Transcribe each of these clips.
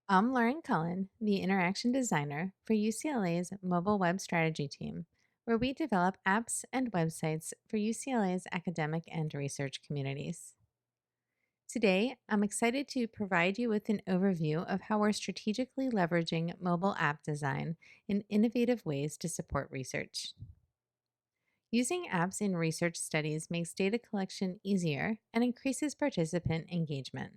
I'm Lauren Cullen, the Interaction Designer for UCLA's Mobile Web Strategy Team, where we develop apps and websites for UCLA's academic and research communities. Today, I'm excited to provide you with an overview of how we're strategically leveraging mobile app design in innovative ways to support research. Using apps in research studies makes data collection easier and increases participant engagement.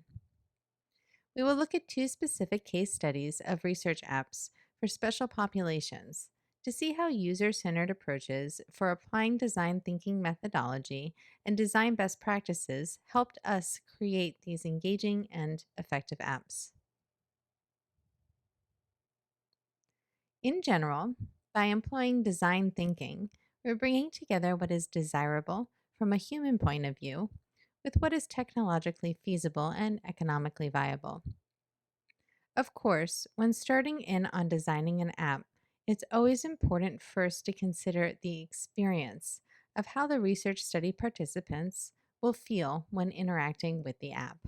We will look at two specific case studies of research apps for special populations to see how user centered approaches for applying design thinking methodology and design best practices helped us create these engaging and effective apps. In general, by employing design thinking, we're bringing together what is desirable from a human point of view with what is technologically feasible and economically viable. Of course, when starting in on designing an app, it's always important first to consider the experience of how the research study participants will feel when interacting with the app.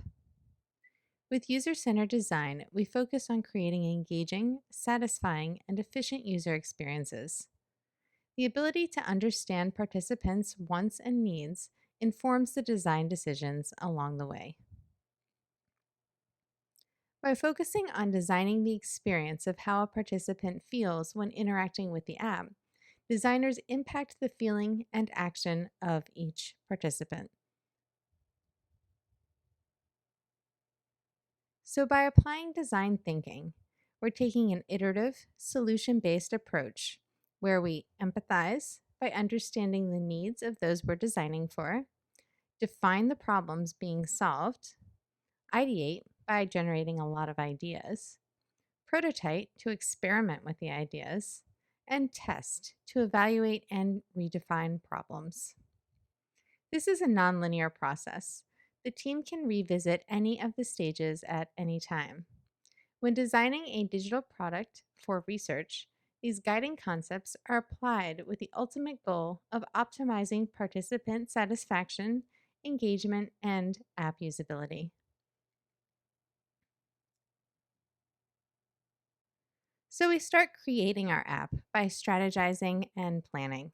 With user centered design, we focus on creating engaging, satisfying, and efficient user experiences. The ability to understand participants' wants and needs informs the design decisions along the way. By focusing on designing the experience of how a participant feels when interacting with the app, designers impact the feeling and action of each participant. So, by applying design thinking, we're taking an iterative, solution based approach where we empathize by understanding the needs of those we're designing for, define the problems being solved, ideate by generating a lot of ideas, prototype to experiment with the ideas, and test to evaluate and redefine problems. This is a nonlinear process. The team can revisit any of the stages at any time. When designing a digital product for research, these guiding concepts are applied with the ultimate goal of optimizing participant satisfaction, engagement, and app usability. So we start creating our app by strategizing and planning,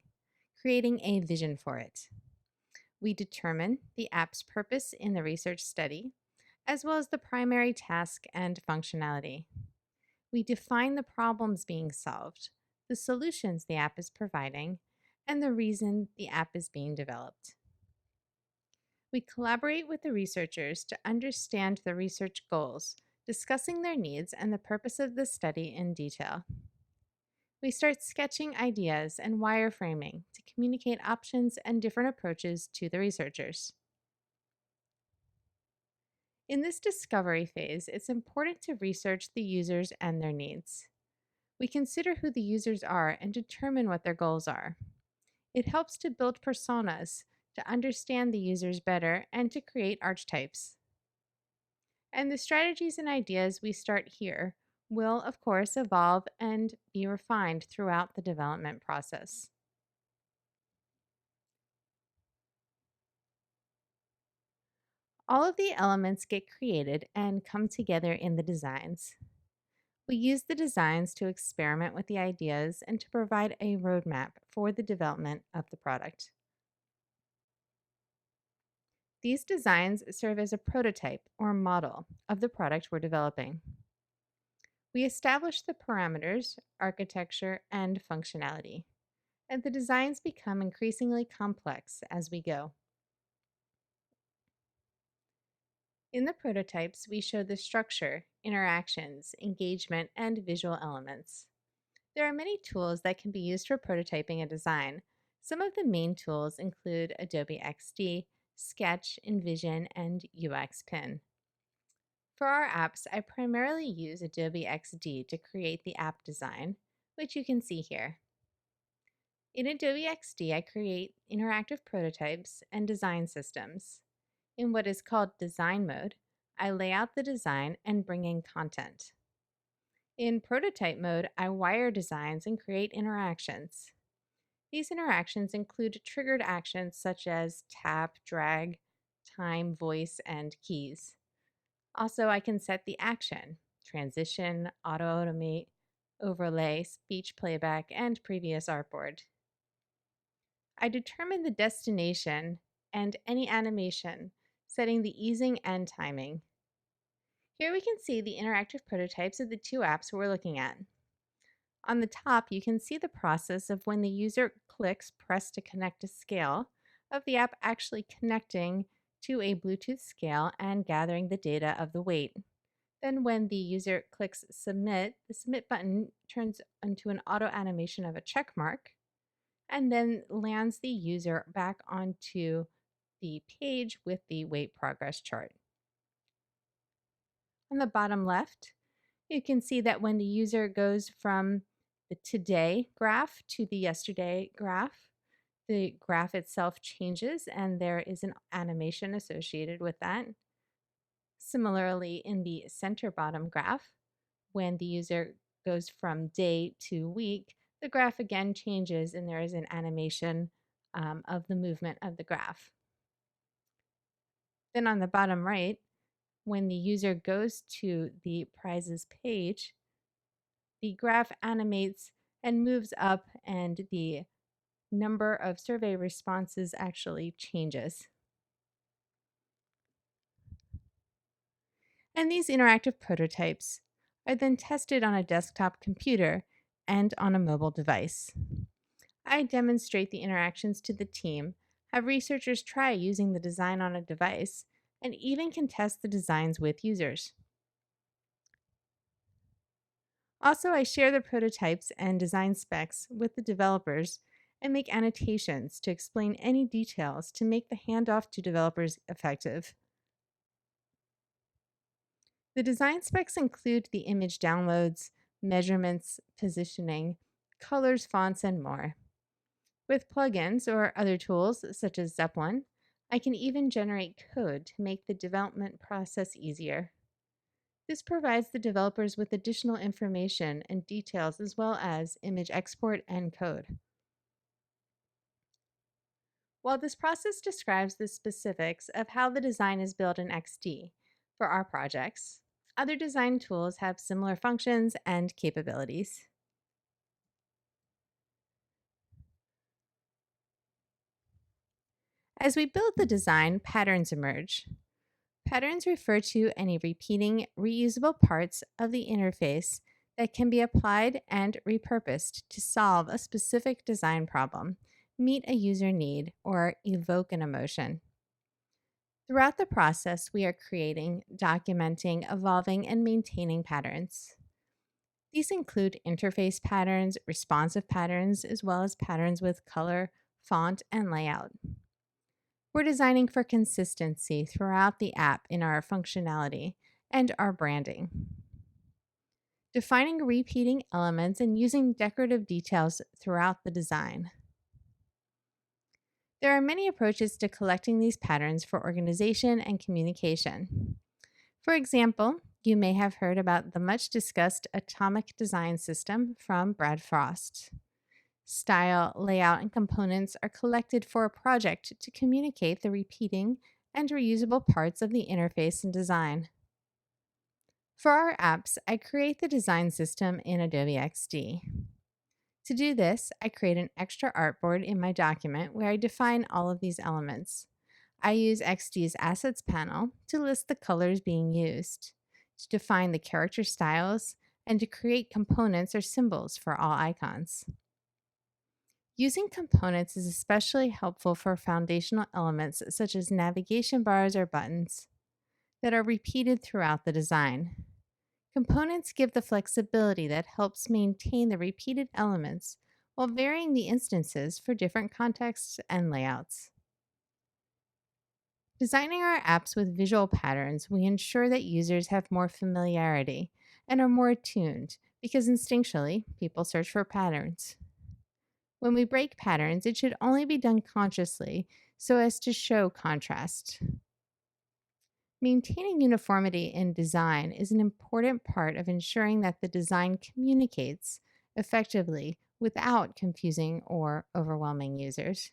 creating a vision for it. We determine the app's purpose in the research study, as well as the primary task and functionality. We define the problems being solved, the solutions the app is providing, and the reason the app is being developed. We collaborate with the researchers to understand the research goals, discussing their needs and the purpose of the study in detail. We start sketching ideas and wireframing to communicate options and different approaches to the researchers. In this discovery phase, it's important to research the users and their needs. We consider who the users are and determine what their goals are. It helps to build personas to understand the users better and to create archetypes. And the strategies and ideas we start here will, of course, evolve and be refined throughout the development process. All of the elements get created and come together in the designs. We use the designs to experiment with the ideas and to provide a roadmap for the development of the product. These designs serve as a prototype or model of the product we're developing. We establish the parameters, architecture, and functionality, and the designs become increasingly complex as we go. In the prototypes, we show the structure, interactions, engagement, and visual elements. There are many tools that can be used for prototyping a design. Some of the main tools include Adobe XD, Sketch, InVision, and UXPin. For our apps, I primarily use Adobe XD to create the app design, which you can see here. In Adobe XD, I create interactive prototypes and design systems. In what is called design mode, I lay out the design and bring in content. In prototype mode, I wire designs and create interactions. These interactions include triggered actions such as tap, drag, time, voice, and keys. Also, I can set the action, transition, auto-automate, overlay, speech playback, and previous artboard. I determine the destination and any animation, setting the easing and timing. Here we can see the interactive prototypes of the two apps we're looking at. On the top, you can see the process of when the user clicks press to connect a scale, of the app actually connecting to a Bluetooth scale and gathering the data of the weight. Then when the user clicks submit, the submit button turns into an auto animation of a check mark and then lands the user back onto the page with the weight progress chart. On the bottom left, you can see that when the user goes from the today graph to the yesterday graph, the graph itself changes and there is an animation associated with that. Similarly, in the center bottom graph, when the user goes from day to week, the graph again changes and there is an animation of the movement of the graph. Then on the bottom right, when the user goes to the prizes page, the graph animates and moves up and the number of survey responses actually changes. And these interactive prototypes are then tested on a desktop computer and on a mobile device. I demonstrate the interactions to the team, have researchers try using the design on a device, and even can test the designs with users. Also, I share the prototypes and design specs with the developers and make annotations to explain any details to make the handoff to developers effective. The design specs include the image downloads, measurements, positioning, colors, fonts, and more. With plugins or other tools such as Zeppelin, I can even generate code to make the development process easier. This provides the developers with additional information and details as well as image export and code. While this process describes the specifics of how the design is built in XD for our projects, other design tools have similar functions and capabilities. As we build the design, patterns emerge. Patterns refer to any repeating, reusable parts of the interface that can be applied and repurposed to solve a specific design problem, meet a user need, or evoke an emotion. Throughout the process, we are creating, documenting, evolving, and maintaining patterns. These include interface patterns, responsive patterns, as well as patterns with color, font, and layout. We're designing for consistency throughout the app in our functionality and our branding. Defining repeating elements and using decorative details throughout the design. There are many approaches to collecting these patterns for organization and communication. For example, you may have heard about the much discussed Atomic Design System from Brad Frost. Style, layout, and components are collected for a project to communicate the repeating and reusable parts of the interface and design. For our apps, I create the design system in Adobe XD. To do this, I create an extra artboard in my document where I define all of these elements. I use XD's Assets panel to list the colors being used, to define the character styles, and to create components or symbols for all icons. Using components is especially helpful for foundational elements such as navigation bars or buttons that are repeated throughout the design. Components give the flexibility that helps maintain the repeated elements while varying the instances for different contexts and layouts. Designing our apps with visual patterns, we ensure that users have more familiarity and are more attuned because instinctually, people search for patterns. When we break patterns, it should only be done consciously so as to show contrast. Maintaining uniformity in design is an important part of ensuring that the design communicates effectively without confusing or overwhelming users.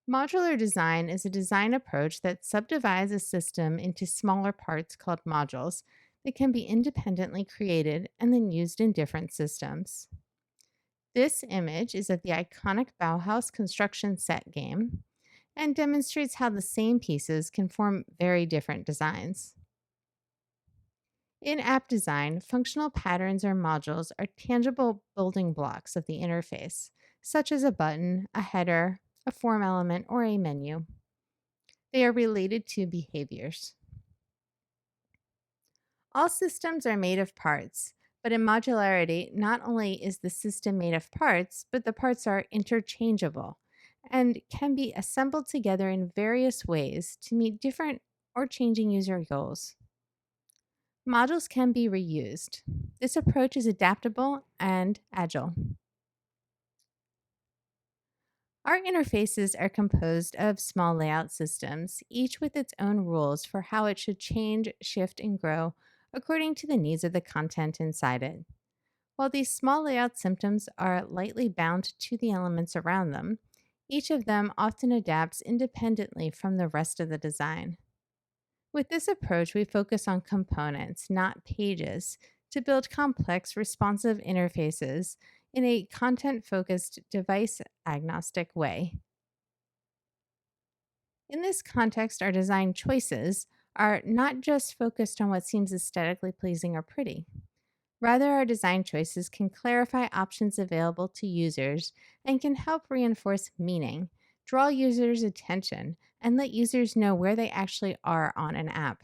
Modular design is a design approach that subdivides a system into smaller parts called modules that can be independently created and then used in different systems. This image is of the iconic Bauhaus construction set game and demonstrates how the same pieces can form very different designs. In app design, functional patterns or modules are tangible building blocks of the interface, such as a button, a header, a form element, or a menu. They are related to behaviors. All systems are made of parts, but in modularity, not only is the system made of parts, but the parts are interchangeable and can be assembled together in various ways to meet different or changing user goals. Modules can be reused. This approach is adaptable and agile. Our interfaces are composed of small layout systems, each with its own rules for how it should change, shift, and grow according to the needs of the content inside it. While these small layout systems are lightly bound to the elements around them, each of them often adapts independently from the rest of the design. With this approach, we focus on components, not pages, to build complex, responsive interfaces in a content focused, device agnostic way. In this context, our design choices are not just focused on what seems aesthetically pleasing or pretty. Rather, our design choices can clarify options available to users and can help reinforce meaning, draw users' attention, and let users know where they actually are on an app.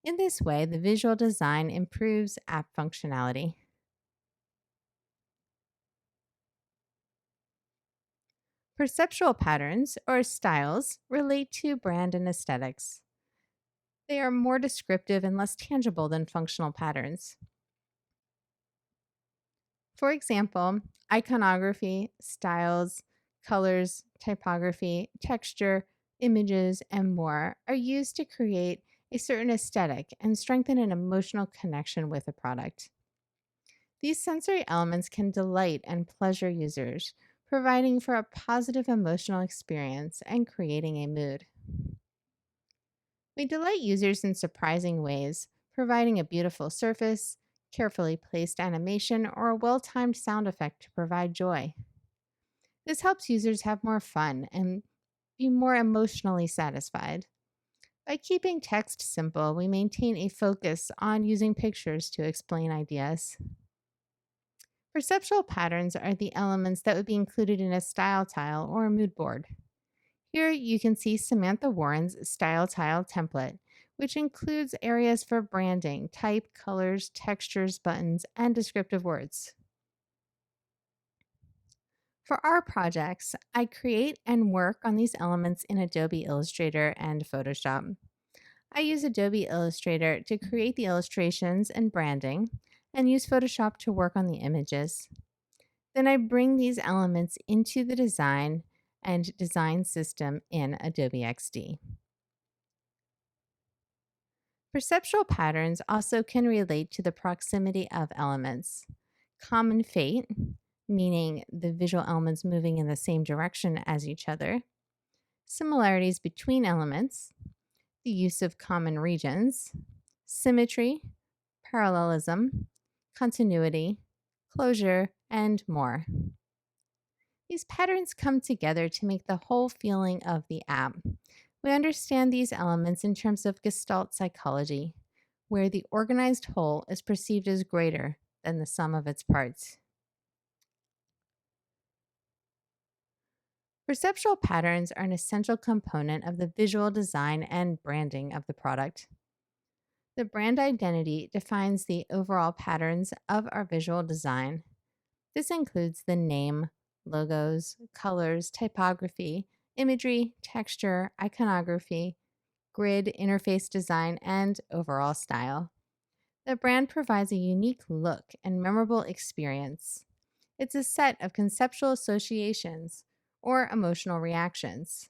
In this way, the visual design improves app functionality. Perceptual patterns, or styles, relate to brand and aesthetics. They are more descriptive and less tangible than functional patterns. For example, iconography, styles, colors, typography, texture, images, and more are used to create a certain aesthetic and strengthen an emotional connection with a product. These sensory elements can delight and pleasure users, providing for a positive emotional experience and creating a mood. We delight users in surprising ways, providing a beautiful surface, carefully placed animation, or a well timed sound effect to provide joy. This helps users have more fun and be more emotionally satisfied. By keeping text simple, we maintain a focus on using pictures to explain ideas. Perceptual patterns are the elements that would be included in a style tile or a mood board. Here you can see Samantha Warren's style tile template, which includes areas for branding, type, colors, textures, buttons, and descriptive words. For our projects, I create and work on these elements in Adobe Illustrator and Photoshop. I use Adobe Illustrator to create the illustrations and branding, and use Photoshop to work on the images. Then I bring these elements into the design and design system in Adobe XD. Perceptual patterns also can relate to the proximity of elements. Common fate, meaning the visual elements moving in the same direction as each other. Similarities between elements, the use of common regions, symmetry, parallelism, continuity, closure, and more. These patterns come together to make the whole feeling of the app. We understand these elements in terms of Gestalt psychology, where the organized whole is perceived as greater than the sum of its parts. Perceptual patterns are an essential component of the visual design and branding of the product. The brand identity defines the overall patterns of our visual design. This includes the name, logos, colors, typography, imagery, texture, iconography, grid, interface design, and overall style. The brand provides a unique look and memorable experience. It's a set of conceptual associations or emotional reactions.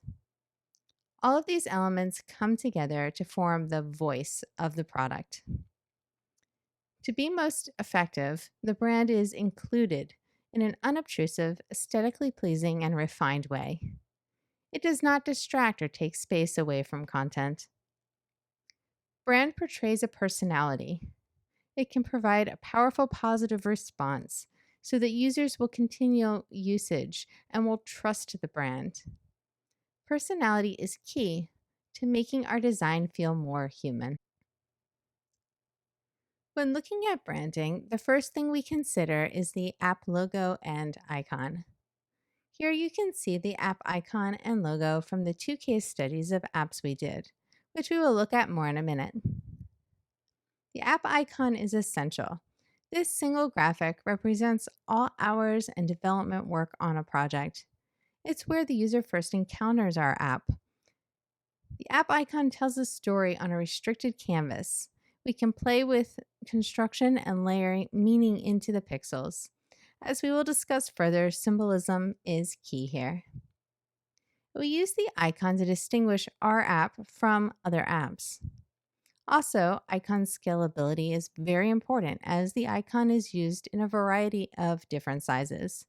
All of these elements come together to form the voice of the product. To be most effective, the brand is included in an unobtrusive, aesthetically pleasing, and refined way. It does not distract or take space away from content. Brand portrays a personality. It can provide a powerful positive response so that users will continue usage and will trust the brand. Personality is key to making our design feel more human. When looking at branding, the first thing we consider is the app logo and icon. Here you can see the app icon and logo from the two case studies of apps we did, which we will look at more in a minute. The app icon is essential. This single graphic represents all hours and development work on a project. It's where the user first encounters our app. The app icon tells a story on a restricted canvas. We can play with construction and layering meaning into the pixels. As we will discuss further, symbolism is key here. We use the icon to distinguish our app from other apps. Also, icon scalability is very important as the icon is used in a variety of different sizes.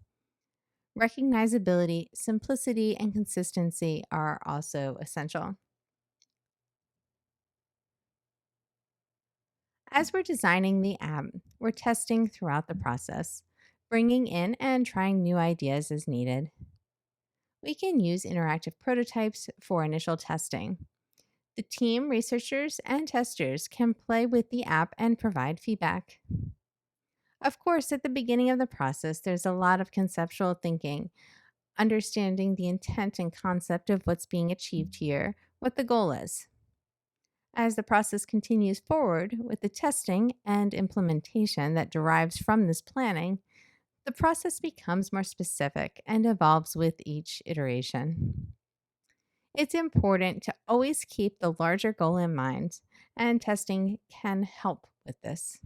Recognizability, simplicity, and consistency are also essential. As we're designing the app, we're testing throughout the process, bringing in and trying new ideas as needed. We can use interactive prototypes for initial testing. The team, researchers, and testers can play with the app and provide feedback. Of course, at the beginning of the process, there's a lot of conceptual thinking, understanding the intent and concept of what's being achieved here, what the goal is. As the process continues forward with the testing and implementation that derives from this planning, the process becomes more specific and evolves with each iteration. It's important to always keep the larger goal in mind, and testing can help with this.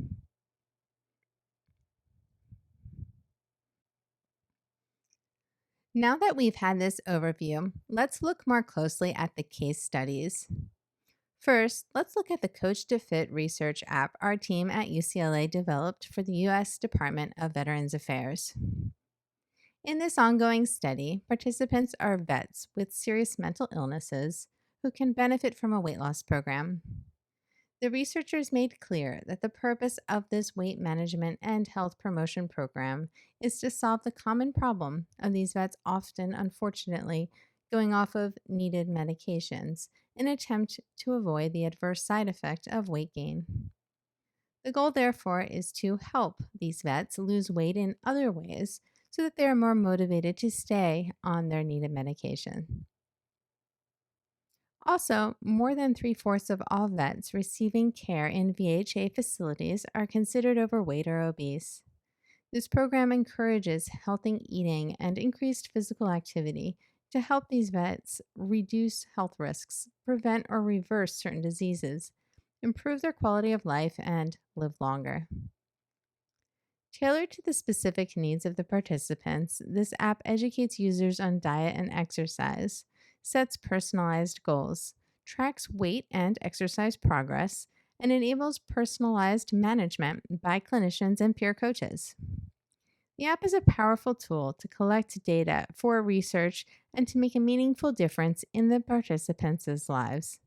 Now that we've had this overview, let's look more closely at the case studies. First, let's look at the Coach to Fit research app our team at UCLA developed for the U.S. Department of Veterans Affairs. In this ongoing study, participants are vets with serious mental illnesses who can benefit from a weight loss program. The researchers made clear that the purpose of this weight management and health promotion program is to solve the common problem of these vets often, unfortunately, going off of needed medications in an attempt to avoid the adverse side effect of weight gain. The goal, therefore, is to help these vets lose weight in other ways so that they are more motivated to stay on their needed medication. Also, more than three-fourths of all vets receiving care in VHA facilities are considered overweight or obese. This program encourages healthy eating and increased physical activity to help these vets reduce health risks, prevent or reverse certain diseases, improve their quality of life, and live longer. Tailored to the specific needs of the participants, this app educates users on diet and exercise, sets personalized goals, tracks weight and exercise progress, and enables personalized management by clinicians and peer coaches. The app is a powerful tool to collect data for research and to make a meaningful difference in the participants' lives.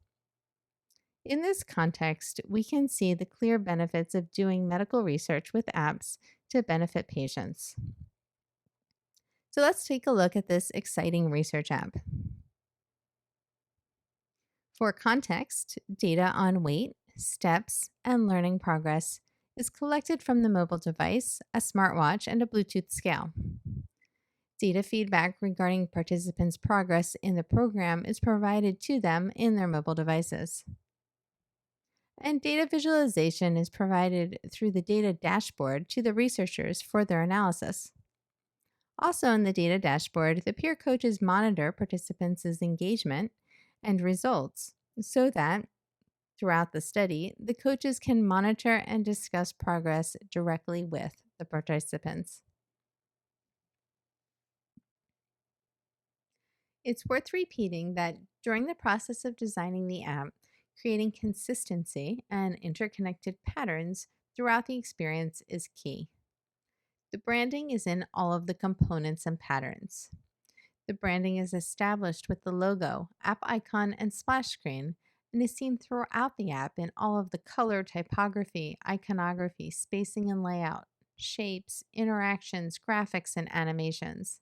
In this context, we can see the clear benefits of doing medical research with apps to benefit patients. So let's take a look at this exciting research app. For context, data on weight, steps, and learning progress is collected from the mobile device, a smartwatch, and a Bluetooth scale. Data feedback regarding participants' progress in the program is provided to them in their mobile devices. And data visualization is provided through the data dashboard to the researchers for their analysis. Also, in the data dashboard, the peer coaches monitor participants' engagement and results so that throughout the study, the coaches can monitor and discuss progress directly with the participants. It's worth repeating that during the process of designing the app, creating consistency and interconnected patterns throughout the experience is key. The branding is in all of the components and patterns. The branding is established with the logo, app icon, and splash screen, and is seen throughout the app in all of the color, typography, iconography, spacing and layout, shapes, interactions, graphics, and animations.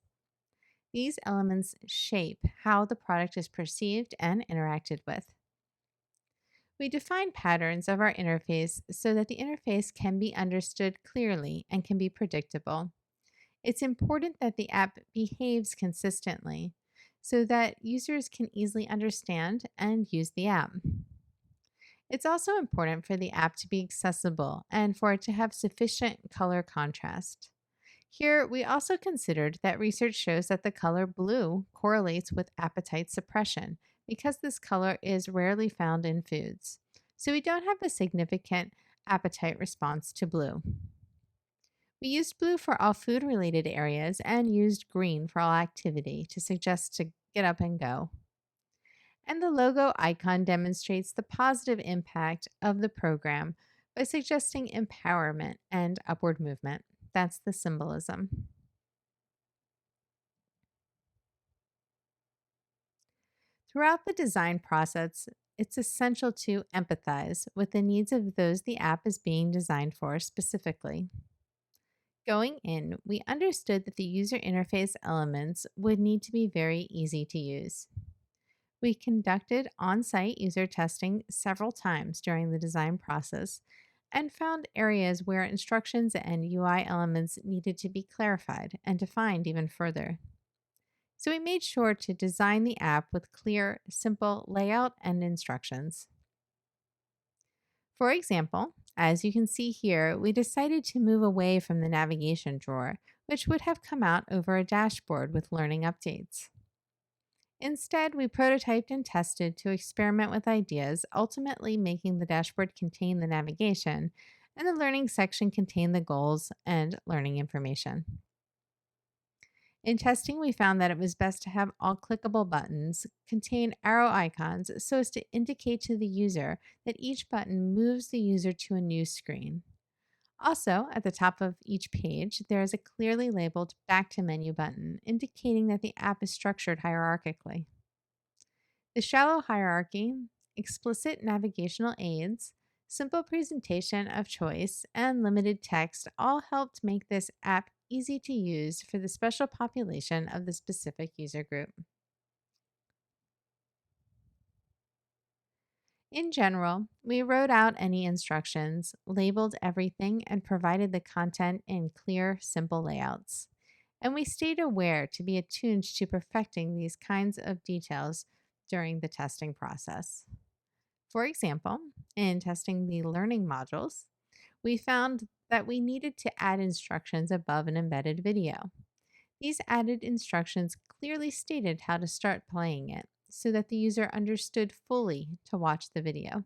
These elements shape how the product is perceived and interacted with. We define patterns of our interface so that the interface can be understood clearly and can be predictable. It's important that the app behaves consistently so that users can easily understand and use the app. It's also important for the app to be accessible and for it to have sufficient color contrast. Here, we also considered that research shows that the color blue correlates with appetite suppression because this color is rarely found in foods. So we don't have a significant appetite response to blue. We used blue for all food related areas and used green for all activity to suggest to get up and go. And the logo icon demonstrates the positive impact of the program by suggesting empowerment and upward movement. That's the symbolism. Throughout the design process, it's essential to empathize with the needs of those the app is being designed for specifically. Going in, we understood that the user interface elements would need to be very easy to use. We conducted on site user testing several times during the design process and found areas where instructions and UI elements needed to be clarified and defined even further. So we made sure to design the app with clear, simple layout and instructions. For example, as you can see here, we decided to move away from the navigation drawer, which would have come out over a dashboard with learning updates. Instead, we prototyped and tested to experiment with ideas, ultimately making the dashboard contain the navigation and the learning section contain the goals and learning information. In testing, we found that it was best to have all clickable buttons contain arrow icons so as to indicate to the user that each button moves the user to a new screen. Also, at the top of each page, there is a clearly labeled Back to Menu button, indicating that the app is structured hierarchically. The shallow hierarchy, explicit navigational aids, simple presentation of choice, and limited text all helped make this app easy to use for the special population of the specific user group. In general, we wrote out any instructions, labeled everything, and provided the content in clear, simple layouts. And we stayed aware to be attuned to perfecting these kinds of details during the testing process. For example, in testing the learning modules, we found that we needed to add instructions above an embedded video. These added instructions clearly stated how to start playing it so that the user understood fully to watch the video.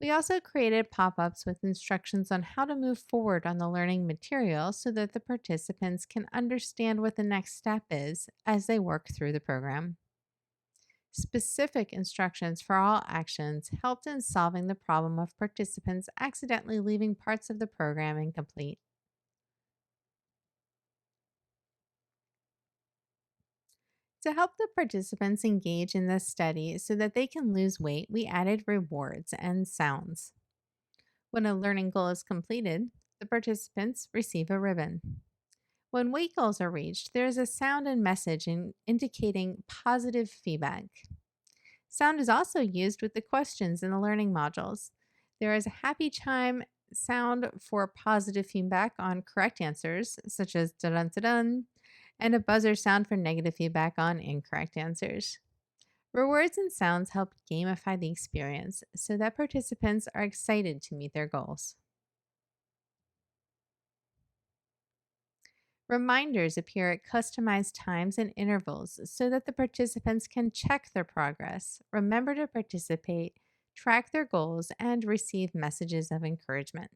We also created pop ups with instructions on how to move forward on the learning material so that the participants can understand what the next step is as they work through the program. Specific instructions for all actions helped in solving the problem of participants accidentally leaving parts of the program incomplete. To help the participants engage in this study so that they can lose weight, we added rewards and sounds. When a learning goal is completed, the participants receive a ribbon. When weight goals are reached, there is a sound and message indicating positive feedback. Sound is also used with the questions in the learning modules. There is a happy chime sound for positive feedback on correct answers, such as dun dun dun, and a buzzer sound for negative feedback on incorrect answers. Rewards and sounds help gamify the experience so that participants are excited to meet their goals. Reminders appear at customized times and intervals so that the participants can check their progress, remember to participate, track their goals, and receive messages of encouragement.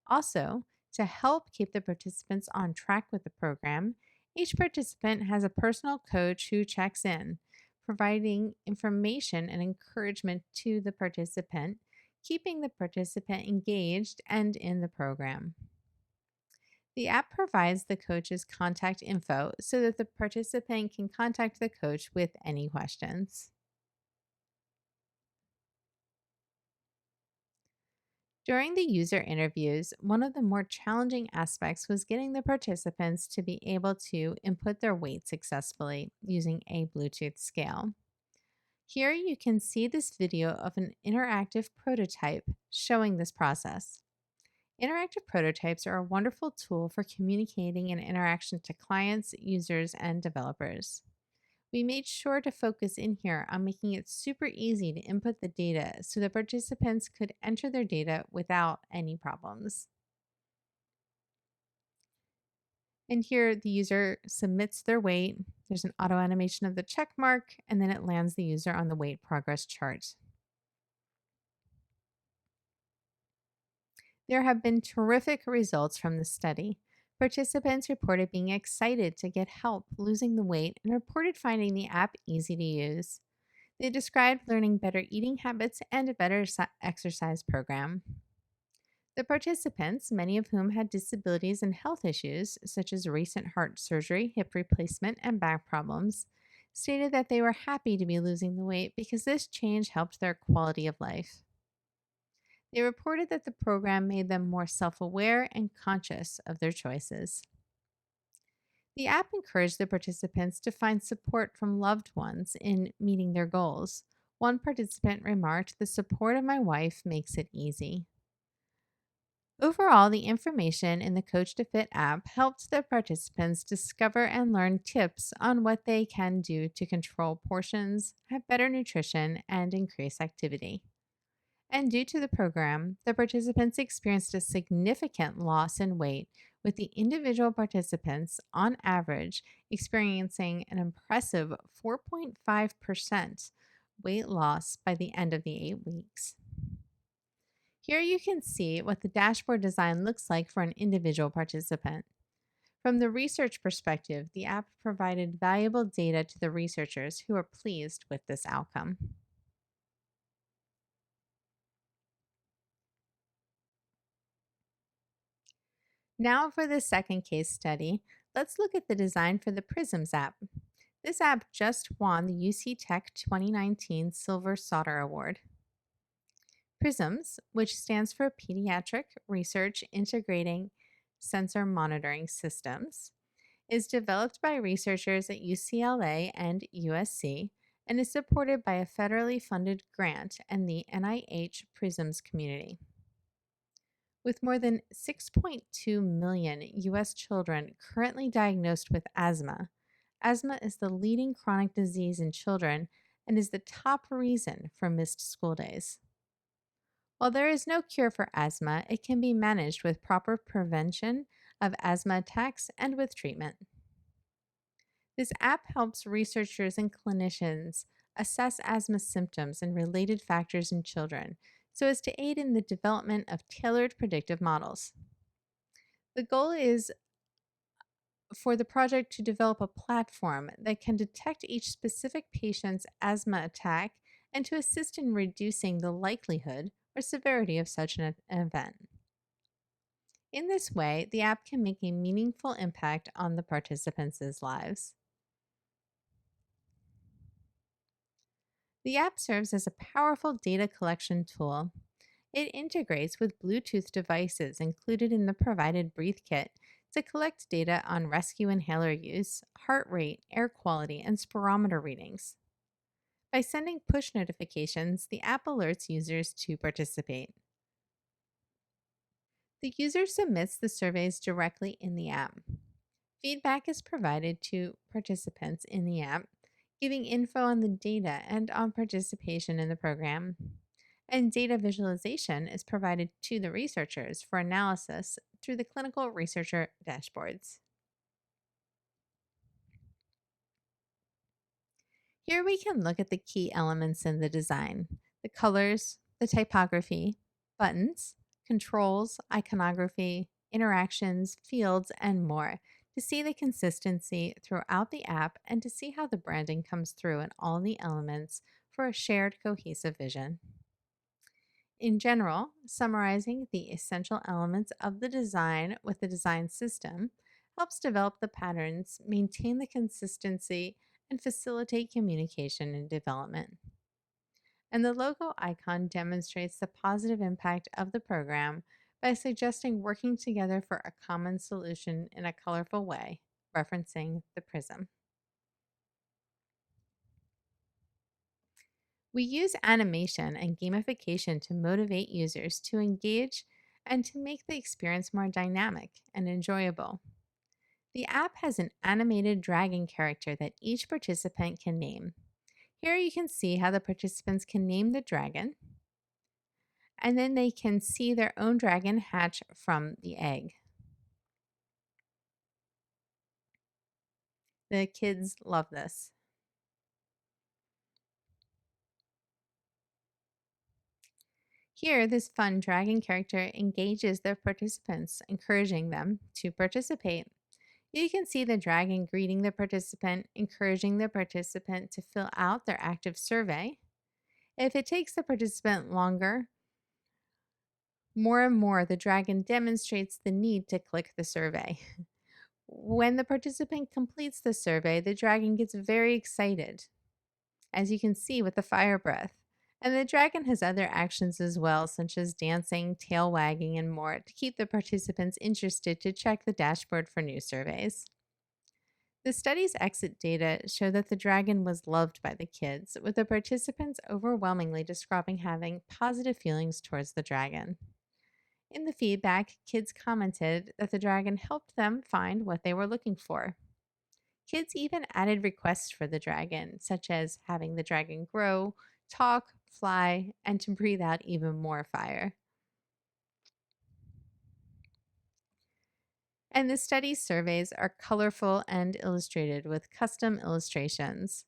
Also, to help keep the participants on track with the program, each participant has a personal coach who checks in, providing information and encouragement to the participant, keeping the participant engaged and in the program. The app provides the coach's contact info so that the participant can contact the coach with any questions. During the user interviews, one of the more challenging aspects was getting the participants to be able to input their weight successfully using a Bluetooth scale. Here you can see this video of an interactive prototype showing this process. Interactive prototypes are a wonderful tool for communicating and interaction to clients, users, and developers. We made sure to focus in here on making it super easy to input the data so the participants could enter their data without any problems. And here the user submits their weight. There's an auto animation of the check mark, and then it lands the user on the weight progress chart. There have been terrific results from the study. Participants reported being excited to get help losing the weight and reported finding the app easy to use. They described learning better eating habits and a better exercise program. The participants, many of whom had disabilities and health issues, such as recent heart surgery, hip replacement, and back problems, stated that they were happy to be losing the weight because this change helped their quality of life. They reported that the program made them more self aware and conscious of their choices. The app encouraged the participants to find support from loved ones in meeting their goals. One participant remarked, "The support of my wife makes it easy." Overall, the information in the Coach to Fit app helped the participants discover and learn tips on what they can do to control portions, have better nutrition, and increase activity. And due to the program, the participants experienced a significant loss in weight, with the individual participants, on average, experiencing an impressive 4.5% weight loss by the end of the 8 weeks. Here you can see what the dashboard design looks like for an individual participant. From the research perspective, the app provided valuable data to the researchers who are pleased with this outcome. Now, for the second case study, let's look at the design for the Prisms app. This app just won the UC Tech 2019 Silver Solder Award. Prisms, which stands for Pediatric Research Integrating Sensor Monitoring Systems, is developed by researchers at UCLA and USC and is supported by a federally funded grant and the NIH Prisms community. With more than 6.2 million US children currently diagnosed with asthma, asthma is the leading chronic disease in children and is the top reason for missed school days. While there is no cure for asthma, it can be managed with proper prevention of asthma attacks and with treatment. This app helps researchers and clinicians assess asthma symptoms and related factors in children so as to aid in the development of tailored predictive models. The goal is for the project to develop a platform that can detect each specific patient's asthma attack and to assist in reducing the likelihood or severity of such an event. In this way, the app can make a meaningful impact on the participants' lives. The app serves as a powerful data collection tool. It integrates with Bluetooth devices included in the provided Breathe Kit to collect data on rescue inhaler use, heart rate, air quality, and spirometer readings. By sending push notifications, the app alerts users to participate. The user submits the surveys directly in the app. Feedback is provided to participants in the app, giving info on the data and on participation in the program. And data visualization is provided to the researchers for analysis through the clinical researcher dashboards. Here we can look at the key elements in the design: the colors, the typography, buttons, controls, iconography, interactions, fields, and more to see the consistency throughout the app and to see how the branding comes through in all the elements for a shared cohesive vision. In general, summarizing the essential elements of the design with the design system helps develop the patterns, maintain the consistency, and facilitate communication and development. And the logo icon demonstrates the positive impact of the program by suggesting working together for a common solution in a colorful way, referencing the prism. We use animation and gamification to motivate users to engage and to make the experience more dynamic and enjoyable. The app has an animated dragon character that each participant can name. Here you can see how the participants can name the dragon, and then they can see their own dragon hatch from the egg. The kids love this. Here, this fun dragon character engages the participants, encouraging them to participate. You can see the dragon greeting the participant, encouraging the participant to fill out their active survey. If it takes the participant longer, more and more the dragon demonstrates the need to click the survey. When the participant completes the survey, the dragon gets very excited, as you can see with the fire breath. And the dragon has other actions as well, such as dancing, tail wagging, and more, to keep the participants interested to check the dashboard for new surveys. The study's exit data show that the dragon was loved by the kids, with the participants overwhelmingly describing having positive feelings towards the dragon. In the feedback, kids commented that the dragon helped them find what they were looking for. Kids even added requests for the dragon, such as having the dragon grow, talk, fly, and to breathe out even more fire. And the study surveys are colorful and illustrated with custom illustrations.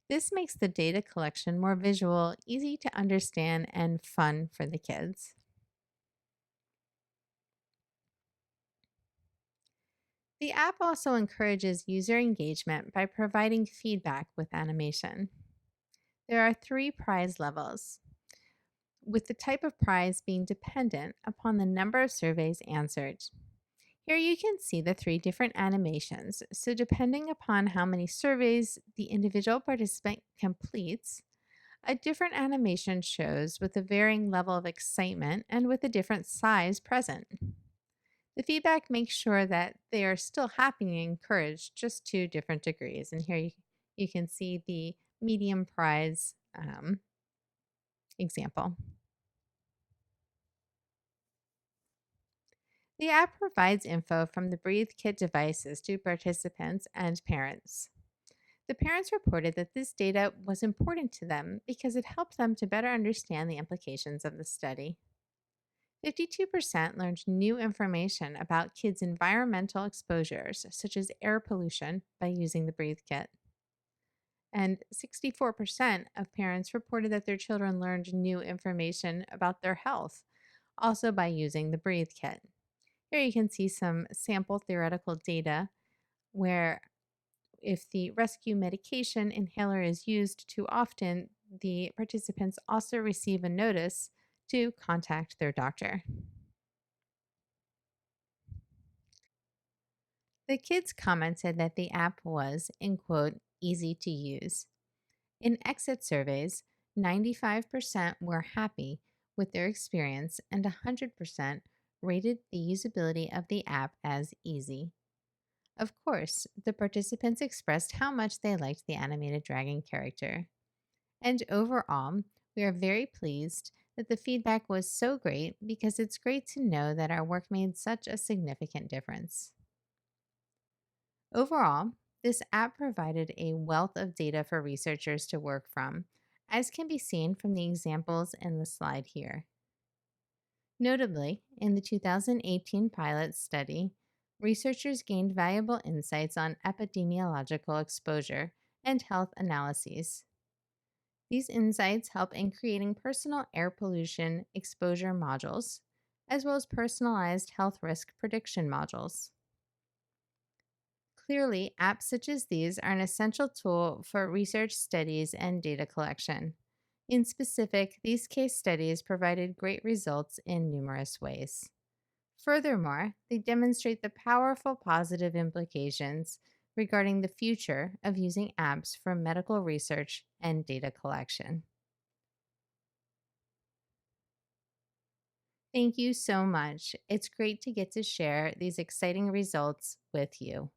This makes the data collection more visual, easy to understand, and fun for the kids. The app also encourages user engagement by providing feedback with animation. There are 3 prize levels, with the type of prize being dependent upon the number of surveys answered. Here you can see the 3 different animations. So, depending upon how many surveys the individual participant completes, a different animation shows with a varying level of excitement and with a different size present. The feedback makes sure that they are still happy and encouraged, just to different degrees. And here you can see the medium prize example. The app provides info from the Breathe Kit devices to participants and parents. The parents reported that this data was important to them because it helped them to better understand the implications of the study. 52% learned new information about kids' environmental exposures, such as air pollution, by using the Breathe Kit. And 64% of parents reported that their children learned new information about their health, also by using the Breathe Kit. Here you can see some sample theoretical data where if the rescue medication inhaler is used too often, the participants also receive a notice to contact their doctor. The kids commented that the app was, in quote, easy to use. In exit surveys, 95% were happy with their experience and 100% rated the usability of the app as easy. Of course, the participants expressed how much they liked the animated dragon character. And overall, we are very pleased that the feedback was so great because it's great to know that our work made such a significant difference. Overall, this app provided a wealth of data for researchers to work from, as can be seen from the examples in the slide here. Notably, in the 2018 pilot study, researchers gained valuable insights on epidemiological exposure and health analyses. These insights help in creating personal air pollution exposure modules, as well as personalized health risk prediction modules. Clearly, apps such as these are an essential tool for research studies and data collection. In specific, these case studies provided great results in numerous ways. Furthermore, they demonstrate the powerful positive implications regarding the future of using apps for medical research and data collection. Thank you so much. It's great to get to share these exciting results with you.